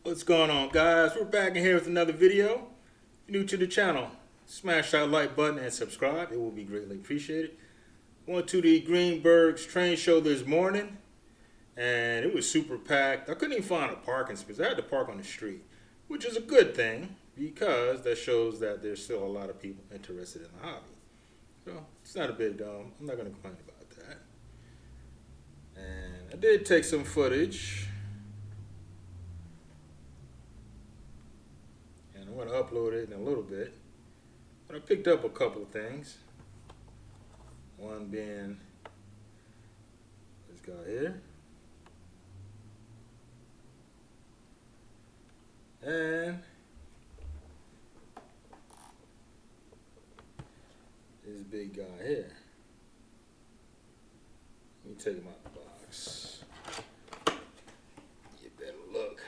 What's going on, guys? We're back in here with another video. If you're new to the channel, smash that like button and subscribe. It will be greatly appreciated. Went to the Greenberg Train show this morning, and it was super packed. I couldn't even find a parking space. I had to park on the street, which is a good thing because that shows that there's still a lot of people interested in the hobby. So it's not a big deal. I'm not going to complain about that. And I did take some footage. I'm going to upload it in a little bit. But I picked up a couple of things. One being this guy here. And this big guy here. Let me take him out the box. You better look.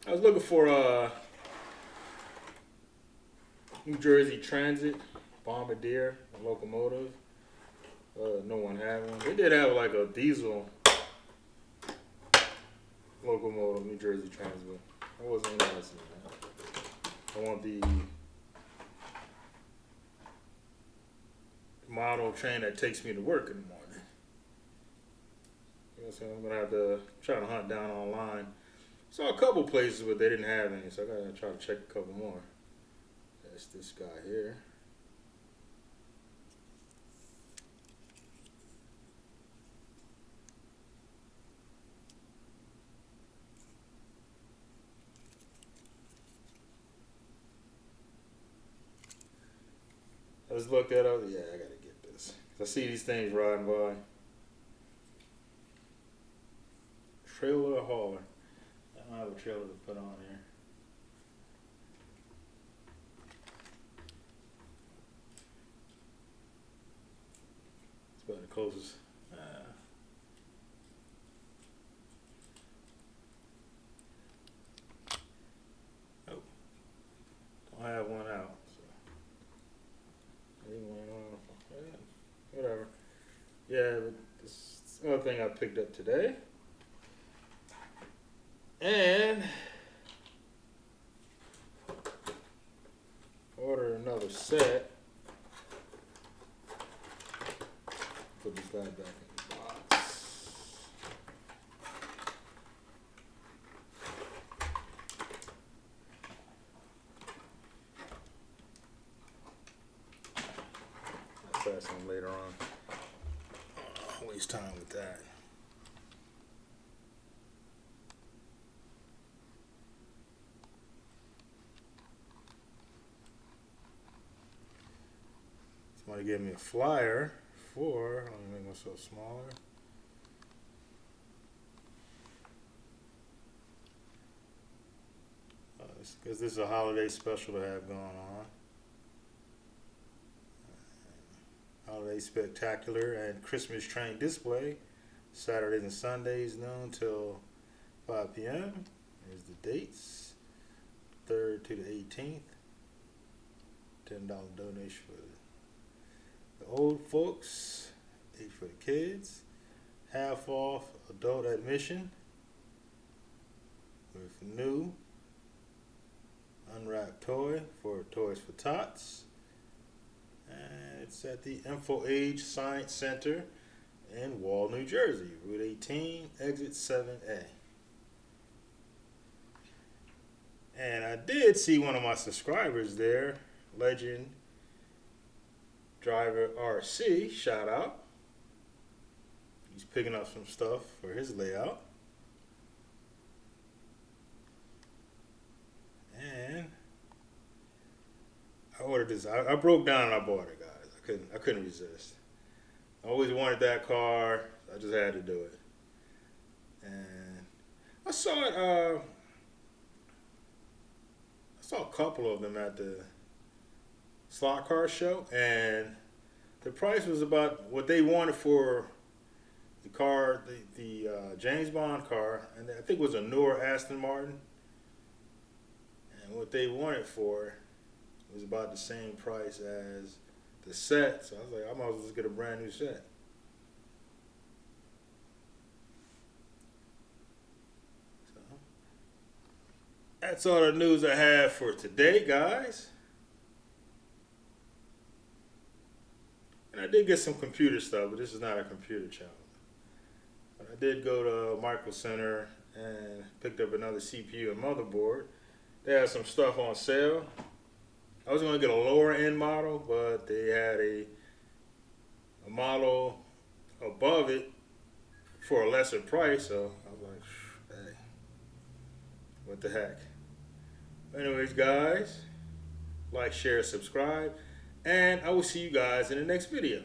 I was looking for a New Jersey Transit Bombardier locomotive. No one had one. They did have like a diesel locomotive, New Jersey Transit, but I wasn't interested in that. I want the model train that takes me to work in the morning. So I'm gonna have to try to hunt down online. Saw a couple places, but they didn't have any, so I gotta try to check a couple more. That's this guy here. I just looked that up. Yeah, I gotta get this. I see these things riding by. Trailer or hauler? I don't have a trailer to put on here. It's about the closest. Oh, don't have one out. So. Whatever. Yeah, but this is another thing I picked up today. And order another set. Put this guy back in the box. I'll try some later on. I'll waste time with that. Somebody gave me a flyer for, let me make myself smaller. Because this is a holiday special to have going on. Holiday Spectacular and Christmas Train display. Saturdays and Sundays, noon till 5 p.m. Here's the dates. 3rd to the 18th. $10 donation for the old folks, 8 for the kids, half off adult admission with new unwrapped toy for Toys for Tots. And it's at the Info Age Science Center in Wall, New Jersey, Route 18, exit 7A. And I did see one of my subscribers there, Legend Driver RC, shout out. He's picking up some stuff for his layout. And I ordered this. I broke down and I bought it, guys. I couldn't resist. I always wanted that car. I just had to do it. And I saw it. I saw a couple of them at the slot car show, and the price was about what they wanted for the car, the James Bond car, and I think it was a newer Aston Martin. And what they wanted for was about the same price as the set. So I was like, I might as well just get a brand new set. That's all the news I have for today, guys. And I did get some computer stuff, but this is not a computer channel. But I did go to Micro Center and picked up another CPU and motherboard. They had some stuff on sale. I was going to get a lower end model, but they had a model above it for a lesser price, so I was like, hey, what the heck. Anyways, guys, like, share, subscribe, and I will see you guys in the next video.